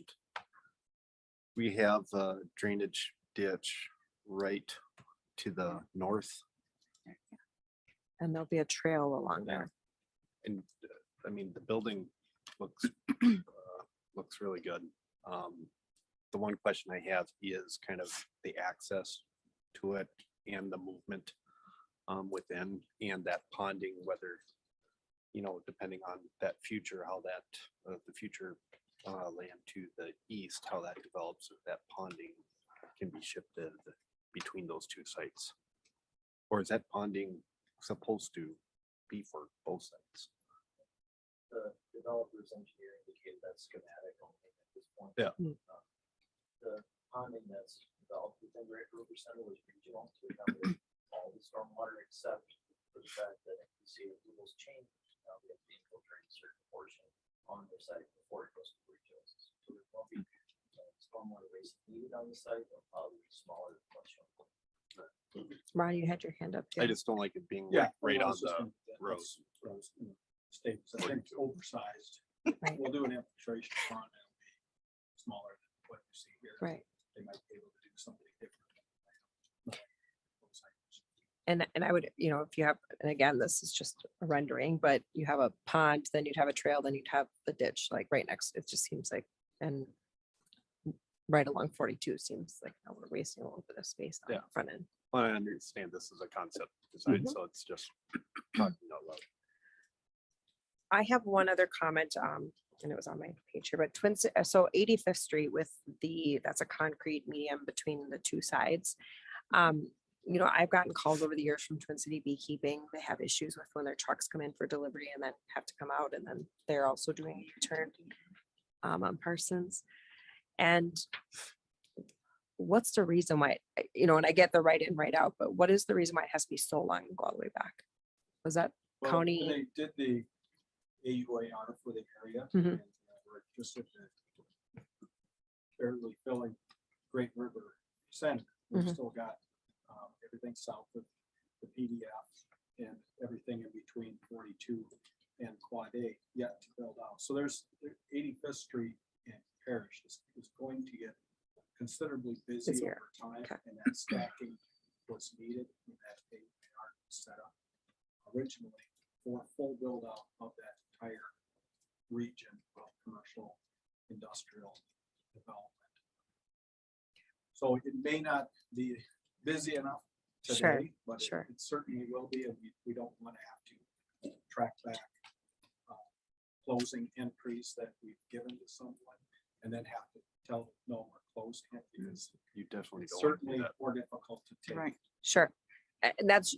[SPEAKER 5] we have a drainage ditch right to the north.
[SPEAKER 1] And there'll be a trail along there.
[SPEAKER 5] And I mean, the building looks, looks really good. The one question I have is kind of the access to it and the movement within and that ponding, whether, you know, depending on that future, how that, the future land to the east, how that develops, if that ponding can be shifted between those two sites. Or is that ponding supposed to be for both sites?
[SPEAKER 4] The developer's engineer indicated that's schematic only at this point.
[SPEAKER 5] Yeah.
[SPEAKER 4] The ponding that's developed within Great River Center was regional to accommodate all the stormwater except for the fact that if you see approvals change, now we have to infiltrate a certain portion on the site before it goes to regional. So there will be stormwater waste needed on the site, but probably smaller than what's shown.
[SPEAKER 1] Ron, you had your hand up.
[SPEAKER 5] I
[SPEAKER 1] too.
[SPEAKER 5] just don't like it being
[SPEAKER 2] Yeah.
[SPEAKER 5] right
[SPEAKER 2] I
[SPEAKER 5] on
[SPEAKER 2] was just
[SPEAKER 5] the
[SPEAKER 2] gonna-
[SPEAKER 5] road.
[SPEAKER 2] that's States, I think it's oversized.
[SPEAKER 1] Right.
[SPEAKER 2] We'll do an infiltration pond, it'll be smaller than what you see here.
[SPEAKER 1] Right.
[SPEAKER 2] They might be able to do something different.
[SPEAKER 1] And I would, you know, if you have, and again, this is just a rendering, but you have a pond, then you'd have a trail, then you'd have the ditch, like right next, it just seems like, and right along 42 seems like now we're wasting a little bit of space on the
[SPEAKER 5] Yeah.
[SPEAKER 1] front end.
[SPEAKER 5] Well, I understand this is a concept design,
[SPEAKER 1] Mhm.
[SPEAKER 5] so it's just talking out loud.
[SPEAKER 1] I have one other comment, and it was on my page here, but so 85th Street with that's a concrete medium between the two sides. You know, I've gotten calls over the years from Twin City Beekeeping. They have issues with when their trucks come in for delivery and then have to come out, and then they're also doing a U-turn on Parsons. And what's the reason why, you know, and I get the right in, right out, but what is the reason why it has to be so long and go all the way back? Was that
[SPEAKER 2] Well,
[SPEAKER 1] county?
[SPEAKER 2] They did the AUAR for the area.
[SPEAKER 1] Mhm.
[SPEAKER 2] And we're just at the barely filling Great River Center. We've
[SPEAKER 1] Mhm.
[SPEAKER 2] still got everything south of the PDF and everything in between 42 and Quad A yet to build out. So there's 85th Street and Parish is going to get considerably busy
[SPEAKER 1] Busier.
[SPEAKER 2] over time.
[SPEAKER 1] Okay.
[SPEAKER 2] And that stacking was needed in that AUAR setup originally for full build out of that entire region of commercial industrial development. So it may not be busy enough
[SPEAKER 1] Sure,
[SPEAKER 2] today, but
[SPEAKER 1] sure.
[SPEAKER 2] it certainly will be, and we don't want to have to track back closing entries that we've given to someone and then have to tell them, no, we're closing it because
[SPEAKER 5] You definitely
[SPEAKER 2] it's
[SPEAKER 5] don't want to do
[SPEAKER 2] certainly
[SPEAKER 5] that.
[SPEAKER 2] more difficult to take.
[SPEAKER 7] Right.
[SPEAKER 1] Sure. And that's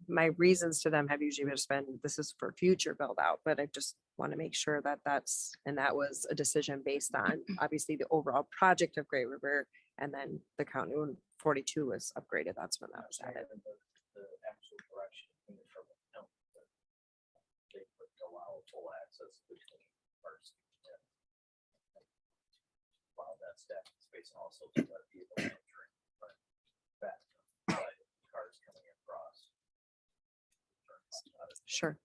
[SPEAKER 1] my reasons to them have usually just been, this is for future build out, but I've just want to make sure that that was a decision based on obviously the overall project of Great River. And then the county when 42 was upgraded. That's when that was added.
[SPEAKER 4] The actual direction in the trouble, no. They would allow full access between first and allow that stacking space and also to let people entering but back cars coming across.
[SPEAKER 1] Sure.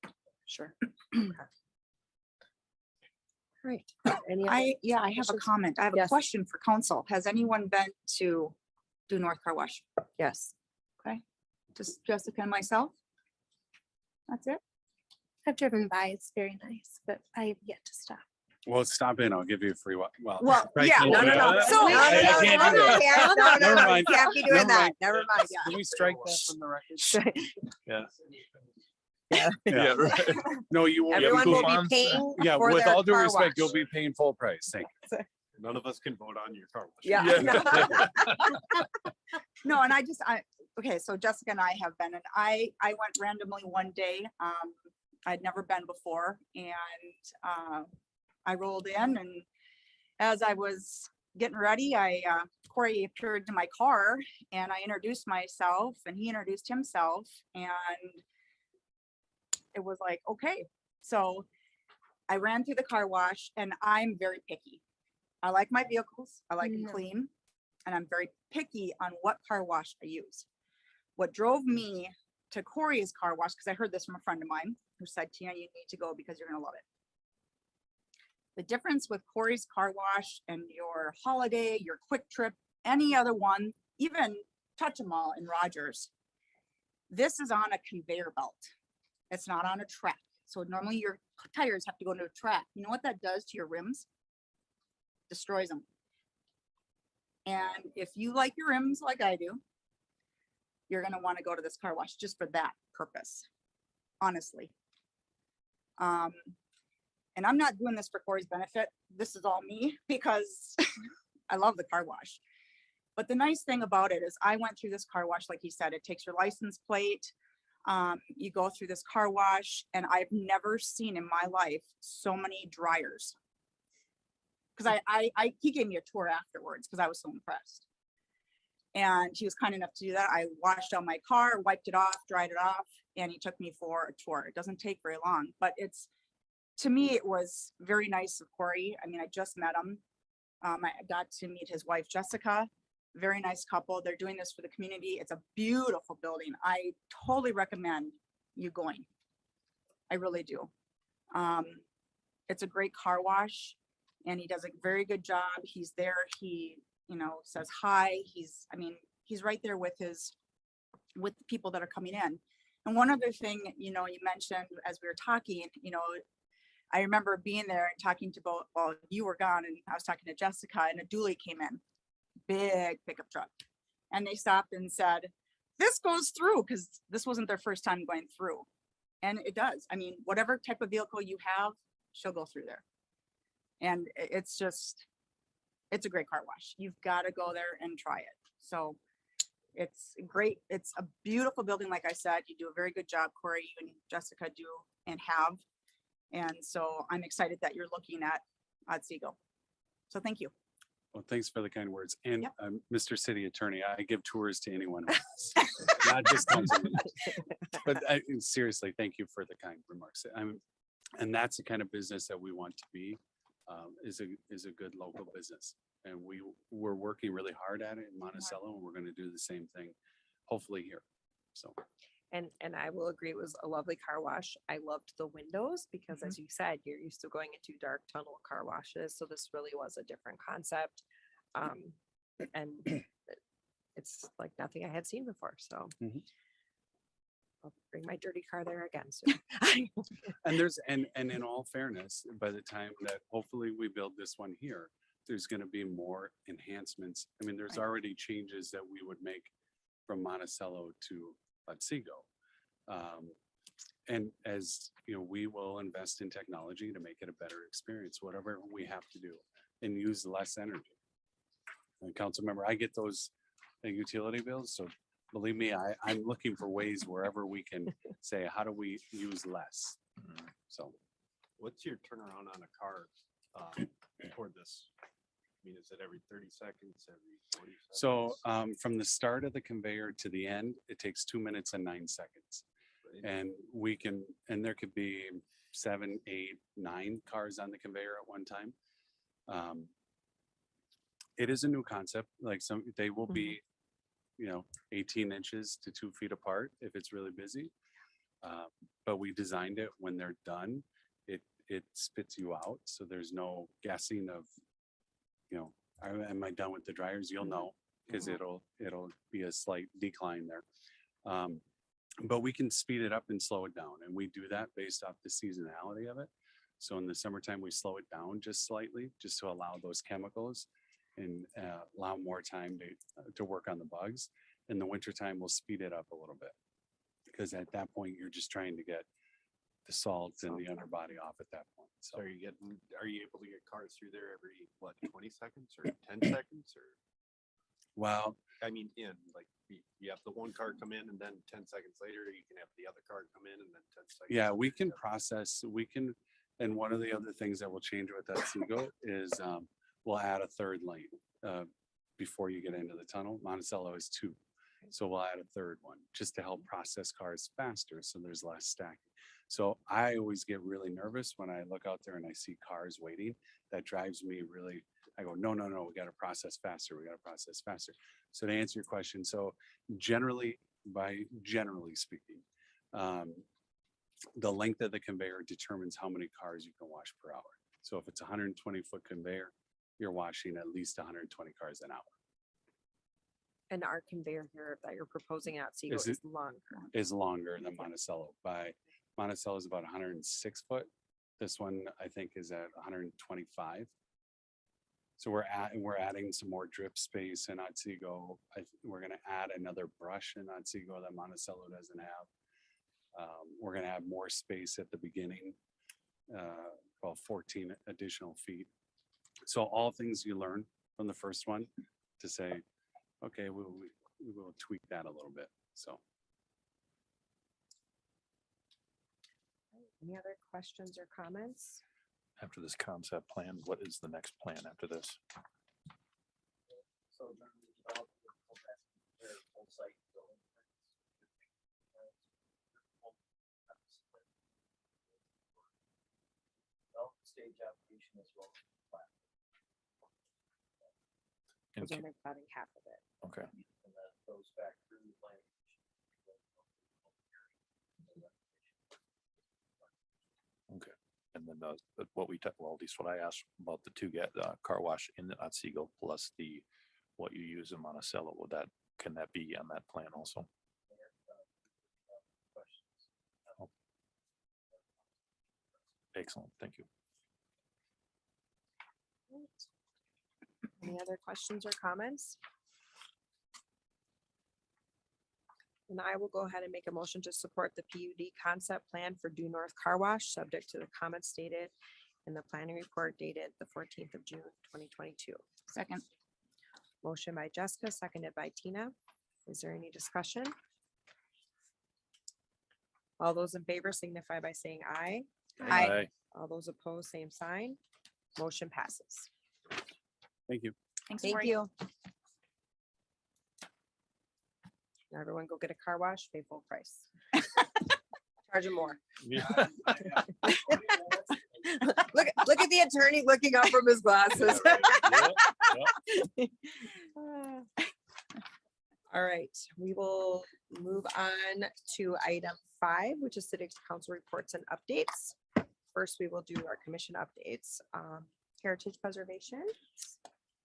[SPEAKER 1] Right. Any other-
[SPEAKER 7] I have a
[SPEAKER 1] questions?
[SPEAKER 7] comment. I have a
[SPEAKER 1] Yes.
[SPEAKER 7] question for council. Has anyone been to do North Car Wash?
[SPEAKER 1] Yes.
[SPEAKER 7] Just Jessica and myself? That's it?
[SPEAKER 3] I've driven by. It's very nice, but I have yet to stop.
[SPEAKER 8] Well, stop in. I'll give you a free one. Well,
[SPEAKER 7] Well,
[SPEAKER 8] right,
[SPEAKER 7] yeah.
[SPEAKER 8] can't
[SPEAKER 1] No,
[SPEAKER 8] do
[SPEAKER 1] no, no.
[SPEAKER 8] that.
[SPEAKER 1] So,
[SPEAKER 8] I can't do that.
[SPEAKER 1] no,
[SPEAKER 8] Never mind.
[SPEAKER 1] you can't be doing
[SPEAKER 8] Never
[SPEAKER 1] that.
[SPEAKER 8] mind.
[SPEAKER 1] Never mind. Yeah.
[SPEAKER 8] Can we strike that from the record?
[SPEAKER 6] Yeah.
[SPEAKER 8] Yeah.
[SPEAKER 6] Right.
[SPEAKER 8] No, you won't.
[SPEAKER 1] Everyone will be
[SPEAKER 6] coupons?
[SPEAKER 1] paying.
[SPEAKER 8] Yeah,
[SPEAKER 1] for
[SPEAKER 8] with
[SPEAKER 1] their
[SPEAKER 8] all due
[SPEAKER 1] car
[SPEAKER 8] respect,
[SPEAKER 1] wash.
[SPEAKER 8] you'll be paying full price. Thank you.
[SPEAKER 5] None of us can vote on your car wash.
[SPEAKER 1] Yeah.
[SPEAKER 7] No, and okay, so Jessica and I have been, and I went randomly one day. I'd never been before, and I rolled in, and as I was getting ready, Corey appeared to my car, and I introduced myself, and he introduced himself, and it was like, okay. So I ran through the car wash, and I'm very picky. I like my vehicles, I like them
[SPEAKER 3] No.
[SPEAKER 7] clean, and I'm very picky on what car wash I use. What drove me to Corey's car wash, because I heard this from a friend of mine who said, Tina, you need to go because you're gonna love it. The difference with Corey's car wash and your Holiday, your Quick Trip, any other one, even Touch 'em All in Rogers, this is on a conveyor belt. It's not on a track. So normally your tires have to go into a track. You know what that does to your rims? Destroys them. And if you like your rims like I do, you're gonna want to go to this car wash just for that purpose, honestly. And I'm not doing this for Corey's benefit. This is all me because I love the car wash. But the nice thing about it is I went through this car wash, like he said, it takes your license plate. You go through this car wash, and I've never seen in my life so many dryers. Because he gave me a tour afterwards because I was so impressed. And he was kind enough to do that. I washed out my car, wiped it off, dried it off, and he took me for a tour. It doesn't take very long, but to me, it was very nice of Corey. I mean, I just met him. I got to meet his wife, Jessica. Very nice couple. They're doing this for the community. It's a beautiful building. I totally recommend you going. I really do. It's a great car wash, and he does a very good job. He's there. He, says hi. He's right there with the people that are coming in. And one other thing, you mentioned as we were talking, I remember being there and talking to both, well, you were gone, and I was talking to Jessica, and a dually came in, big pickup truck. And they stopped and said, this goes through, because this wasn't their first time going through. And it does. I mean, whatever type of vehicle you have, she'll go through there. And it's a great car wash. You've got to go there and try it. So it's great. It's a beautiful building. Like I said, you do a very good job, Corey, you and Jessica do and have. And so I'm excited that you're looking at Otsego. So thank you.
[SPEAKER 8] Well, thanks for the kind words. And
[SPEAKER 7] Yep.
[SPEAKER 8] Mr. City Attorney, I give tours to anyone who asks, not just councilmen. But seriously, thank you for the kind remarks. And that's the kind of business that we want to be, is a good local business. And we're working really hard at it in Monticello, and we're going to do the same thing, hopefully here. So.
[SPEAKER 1] And I will agree, it was a lovely car wash. I loved the windows because as you said, you're used to going into dark tunnel car washes. So this really was a different concept. And it's like nothing I had seen before. So I'll bring my dirty car there again soon.
[SPEAKER 8] And and in all fairness, by the time that hopefully we build this one here, there's going to be more enhancements. I mean, there's already changes that we would make from Monticello to Otsego. And as you know, we will invest in technology to make it a better experience, whatever we have to do, and use less energy. And council member, I get those utility bills, so believe me, I'm looking for ways wherever we can say, how do we use less? So
[SPEAKER 5] What's your turnaround on a car for this? I mean, is it every 30 seconds, every 40 seconds?
[SPEAKER 8] So from the start of the conveyor to the end, it takes 2 minutes and 9 seconds.
[SPEAKER 5] Right?
[SPEAKER 8] And we can, and there could be 7, 8, 9 cars on the conveyor at one time. It is a new concept, like they will be, 18 inches to 2 feet apart if it's really busy. But we designed it when they're done, it spits you out. So there's no guessing of, am I done with the dryers? You'll know, because it'll be a slight decline there. But we can speed it up and slow it down. And we do that based off the seasonality of it. So in the summertime, we slow it down just slightly, just to allow those chemicals and allow more time to work on the bugs. In the wintertime, we'll speed it up a little bit. Because at that point, you're just trying to get the salt and the underbody off at that point.
[SPEAKER 5] So
[SPEAKER 8] So
[SPEAKER 5] are you able to get cars through there every, 20 seconds or 10 seconds or?
[SPEAKER 8] well,
[SPEAKER 5] I mean, like, you have the one car come in and then 10 seconds later, you can have the other car come in and then 10 seconds.
[SPEAKER 8] yeah, we
[SPEAKER 5] later
[SPEAKER 8] can
[SPEAKER 5] you have-
[SPEAKER 8] process, and one of the other things that will change with Otsego is we'll add a third lane before you get into the tunnel. Monticello is 2. So we'll add a third one just to help process cars faster. So there's less stacking. So I always get really nervous when I look out there and I see cars waiting. That drives me really, I go, no, we got to process faster. We got to process faster. So to answer your question, so generally speaking, the length of the conveyor determines how many cars you can wash per hour. So if it's a 120-foot conveyor, you're washing at least 120 cars an hour.
[SPEAKER 1] And our conveyor here that you're proposing at Otsego
[SPEAKER 8] Is it-
[SPEAKER 1] is longer.
[SPEAKER 8] Is longer than Monticello. Monticello is about 106 foot. This one, I think, is at 125. So we're adding some more drip space in Otsego. We're going to add another brush in Otsego that Monticello doesn't have. We're going to have more space at the beginning, about 14 additional feet. So all things you learn from the first one to say, okay, we will tweak that a little bit. So.
[SPEAKER 1] Any other questions or comments?
[SPEAKER 6] After this concept plan, what is the next plan after this?
[SPEAKER 4] So then we develop the full full site building permits. Development stage application as well. as plat.
[SPEAKER 6] And
[SPEAKER 1] Because only plotting half of it.
[SPEAKER 6] Okay,
[SPEAKER 4] And that goes back through the planning commission.
[SPEAKER 6] okay. And then what well, at least what I asked about the car wash in Otsego plus what you use in Monticello, can that be on that plan also?
[SPEAKER 4] Questions?
[SPEAKER 6] Excellent, thank you.
[SPEAKER 1] Any other questions or comments? And I will go ahead and make a motion to support the PUD concept plan for Due North Car Wash, subject to the comments stated in the planning report dated the 14th of June, 2022.
[SPEAKER 7] Second.
[SPEAKER 1] Motion by Jessica, seconded by Tina. Is there any discussion? All those in favor signify by saying aye.
[SPEAKER 7] Aye.
[SPEAKER 1] All those opposed, same sign. Motion passes.
[SPEAKER 8] Thank you.
[SPEAKER 7] Thanks,
[SPEAKER 1] Thank
[SPEAKER 7] Lori.
[SPEAKER 1] you. Now everyone go get a car wash, pay full price. Charge them more. Look at the attorney looking up from his glasses. All right, we will move on to item 5, which is city council reports and updates. First, we will do our commission updates. Heritage preservation.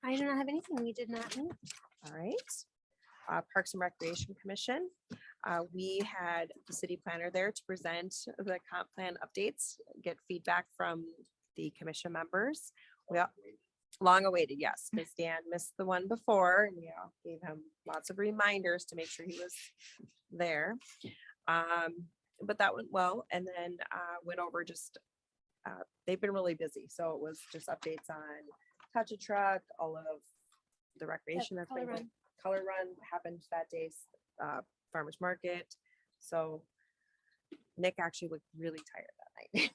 [SPEAKER 3] I do not have anything. We did not meet.
[SPEAKER 1] All right. Parks and Recreation Commission. We had the city planner there to present the comp plan updates, get feedback from the commission members. We long awaited, yes, because Dan missed the one before and gave him lots of reminders to make sure he was there. But that went well, and then went over just they've been really busy, so it was just updates on Touch a Truck, all of the recreation that's been
[SPEAKER 3] Color
[SPEAKER 1] going. Color Run happened that day, farmer's market. So Nick actually looked really tired that night.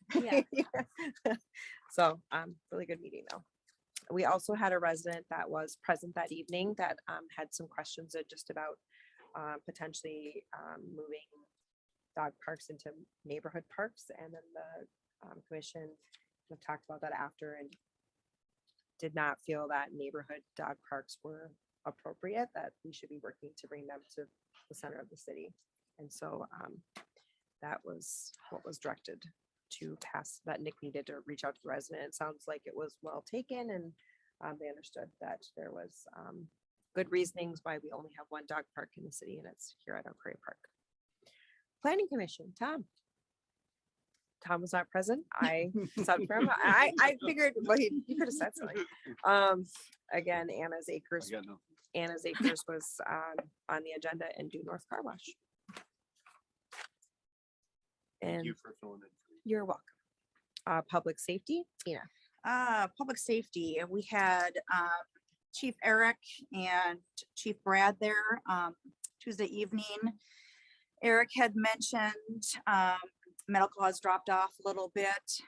[SPEAKER 3] Yeah.
[SPEAKER 1] So, really good meeting though. We also had a resident that was present that evening that, had some questions just about, potentially, moving dog parks into neighborhood parks. And then the, commission talked about that after and did not feel that neighborhood dog parks were appropriate, that we should be working to bring them to the center of the city. And so, that was what was directed to pass, that Nick needed to reach out to the resident. It sounds like it was well taken, and they understood that there was good reasonings why we only have one dog park in the city, and it's here at our Prairie Park. Planning Commission, Tom. Tom was not present. I subbed for him. I figured, well, he could have said something. Again, Anna's Acres.
[SPEAKER 5] I got no-
[SPEAKER 1] Anna's Acres was on the agenda, and Due North Car Wash.
[SPEAKER 5] Thank
[SPEAKER 1] And
[SPEAKER 5] you for filling in.
[SPEAKER 1] you're welcome. Public safety, Tina.
[SPEAKER 7] Public safety, and we had Chief Eric and Chief Brad there Tuesday evening. Eric had mentioned medical has dropped off a little bit.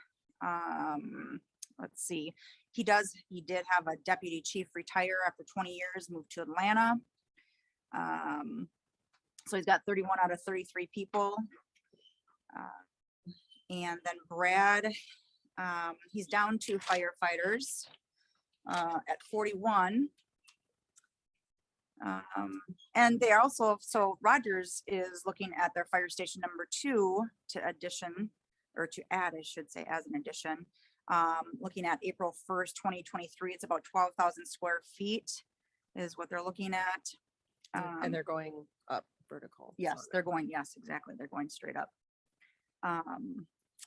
[SPEAKER 7] Let's see, he did have a deputy chief retire after 20 years, moved to Atlanta. So he's got 31 out of 33 people. And then Brad, he's down to firefighters at 41. And they also, so Rogers is looking at their fire station number 2 to add, I should say, as an addition. Looking at April 1st, 2023, it's about 12,000 square feet is what they're looking at.
[SPEAKER 1] And they're going up vertical.
[SPEAKER 7] Yes, they're going, yes, exactly. They're going straight up.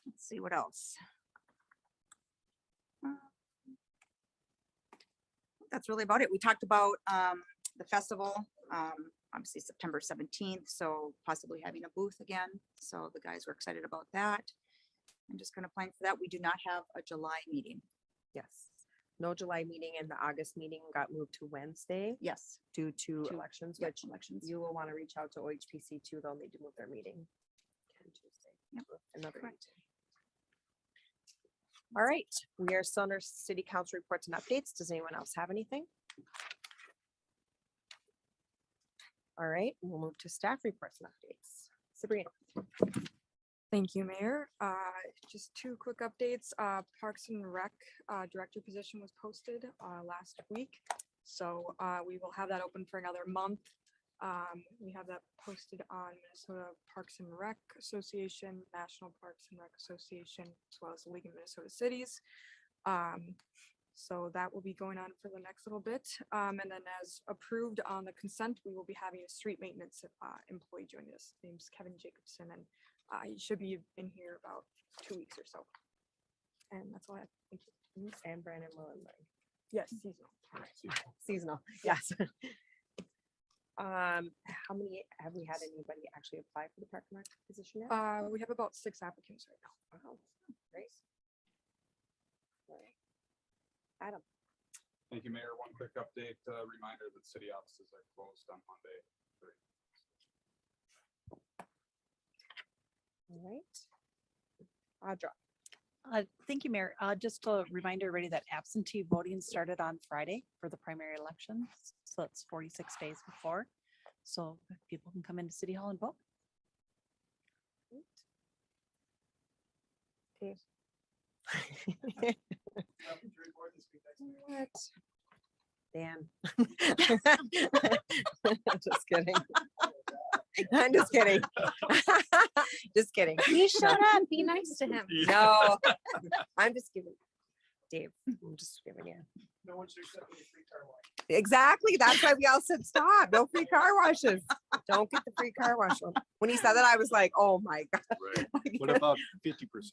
[SPEAKER 7] Let's see what else. That's really about it. We talked about the festival, obviously September 17th, so possibly having a booth again. So the guys were excited about that. I'm just gonna plan for that. We do not have a July meeting.
[SPEAKER 1] Yes. No July meeting, and the August meeting got moved to Wednesday
[SPEAKER 7] Yes.
[SPEAKER 1] due to
[SPEAKER 7] To-
[SPEAKER 1] elections,
[SPEAKER 7] yep,
[SPEAKER 1] which
[SPEAKER 7] elections.
[SPEAKER 1] you will want to reach out to OHPC too. They'll need to move their meeting. on Tuesday.
[SPEAKER 7] Yep.
[SPEAKER 1] Another
[SPEAKER 7] Correct.
[SPEAKER 1] meeting. All right, we are still under city council reports and updates. Does anyone else have anything? All right, we'll move to staff reports and updates. Sabrina.
[SPEAKER 9] Thank you, Mayor. Just 2 quick updates. Parks and Rec Director position was posted last week. So we will have that open for another month. We have that posted on Minnesota Parks and Rec Association, National Parks and Rec Association, as well as the League of Minnesota Cities. So that will be going on for the next little bit. And then as approved on the consent, we will be having a street maintenance employee join us. His name's Kevin Jacobson, and he should be in here about 2 weeks or so. And that's all I have. Thank you.
[SPEAKER 1] And Brandon Mullenberg.
[SPEAKER 9] Yes, seasonal.
[SPEAKER 1] Seasonal, yes. How many, have we had anybody actually apply for the park and rec position yet?
[SPEAKER 9] We have about 6 applicants right now.
[SPEAKER 1] Wow, great. All right. Adam.
[SPEAKER 10] Thank you, Mayor. One quick update, reminder that city offices are closed on Monday.
[SPEAKER 1] All right. Audra.
[SPEAKER 11] Thank you, Mayor. Just a reminder already that absentee voting started on Friday for the primary elections. So it's 46 days before. So people can come into City Hall and vote.
[SPEAKER 1] Dave. What? Dan. Just kidding. I'm just kidding. Just kidding.
[SPEAKER 3] You shut up. Be nice to him.
[SPEAKER 1] No, I'm just kidding. Dave, I'm just giving you.
[SPEAKER 4] No one should accept any free car wash.
[SPEAKER 1] Exactly. That's why we all said stop. No free car washes. Don't get the free car wash one. When he said that, I was like, oh my God.
[SPEAKER 5] Right. What about 50%?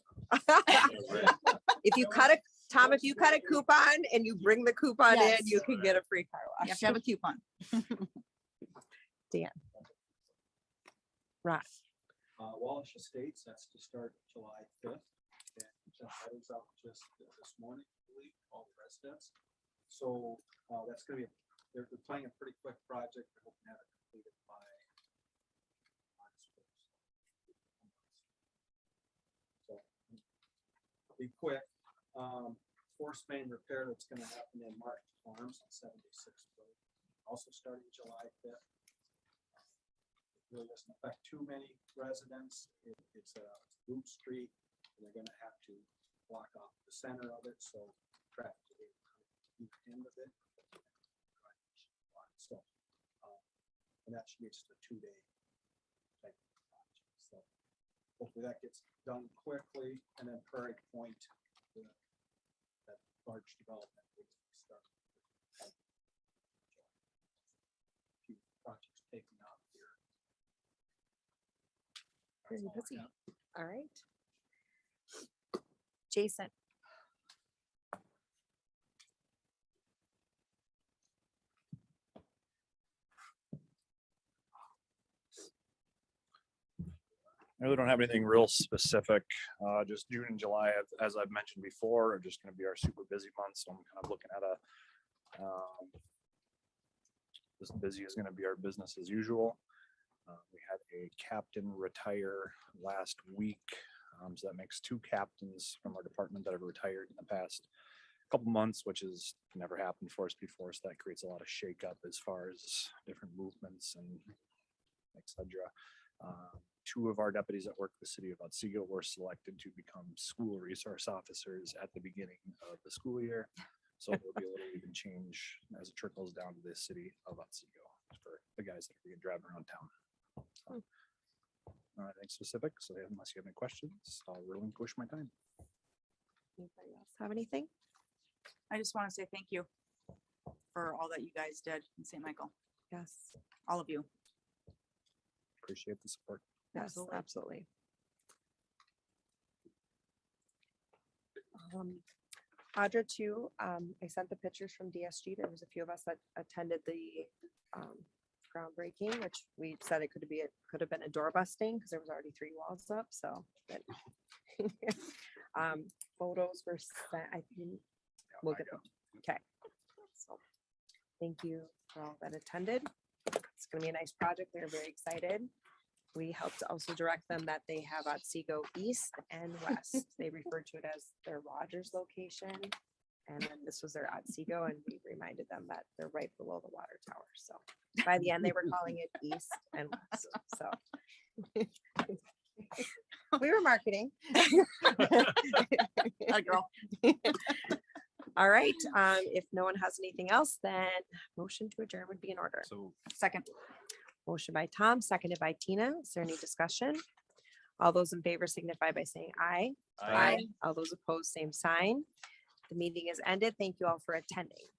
[SPEAKER 1] If you cut Tom, if you cut a coupon and you bring the coupon in,
[SPEAKER 7] Yes.
[SPEAKER 1] you can get a free car
[SPEAKER 7] You
[SPEAKER 1] wash.
[SPEAKER 7] have to have a coupon.
[SPEAKER 1] Ross.
[SPEAKER 4] Wallace Estates, that's to start July 5th. And I was out just this morning, I believe, all the residents. So that's gonna be, they're planning a pretty quick project. They're hoping to have it completed by March 1st. So
[SPEAKER 10] be quick. Force main repair that's gonna happen in Martin Farms on 76th Road, also starting July 5th. Really doesn't affect too many residents. It's a loop street, and they're gonna have to block off the center of it, so traffic will be at the end of it. So, and that should be just a 2-day type of project. So hopefully that gets done quickly, and then Prairie Point, that large development will start. Few projects taking off here.
[SPEAKER 1] Very busy. All right. Jason.
[SPEAKER 12] I really don't have anything real specific. Just June and July, as I've mentioned before, are just going to be our super busy months. So I'm kind of looking at this busy is going to be our business as usual. We had a captain retire last week. So that makes 2 captains from our department that have retired in the past couple months, which has never happened for us before. So that creates a lot of shakeup as far as different movements and etc. 2 of our deputies that work the city of Otsego were selected to become school resource officers at the beginning of the school year. So there'll be a little even change as it trickles down to the city of Otsego for the guys that are driving around town. So, nothing specific. So unless you have any questions, I'll relinquish my time.
[SPEAKER 1] Anybody else have anything?
[SPEAKER 7] I just want to say thank you for all that you guys did in St. Michael,
[SPEAKER 1] Yes.
[SPEAKER 7] all of you.
[SPEAKER 12] Appreciate the support.
[SPEAKER 1] Yes,
[SPEAKER 7] Absolutely.
[SPEAKER 1] absolutely. Audra too, I sent the pictures from DSG. There was a few of us that attended the groundbreaking, which we said it could have been a door busting because there was already 3 walls up, so. But photos were sent, I think, we'll get them. Okay. So, thank you for all that attended. It's gonna be a nice project. They're very excited. We helped also direct them that they have Otsego East and West. They refer to it as their Rogers location. And then this was their Otsego, and we reminded them that they're right below the water tower. So by the end, they were calling it East and West. So we were marketing.
[SPEAKER 7] That girl.
[SPEAKER 1] All right. If no one has anything else, then motion to adjourn would be in order.
[SPEAKER 5] So
[SPEAKER 7] Second.
[SPEAKER 1] Motion by Tom, seconded by Tina. Is there any discussion? All those in favor signify by saying aye.
[SPEAKER 5] Aye.
[SPEAKER 1] All those opposed, same sign. The meeting is ended. Thank you all for attending.